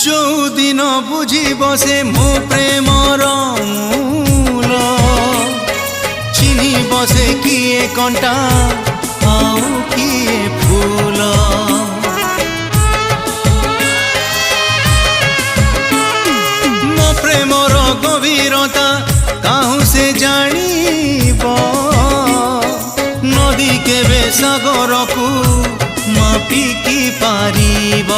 जो दिन बुझिब से मो प्रेमर मूल चिन्हिब से किए कंटा आउ किए फूल मो प्रेमर गभीरता काहू से जानिब नदी केबे सागर को मापिकी पारिब।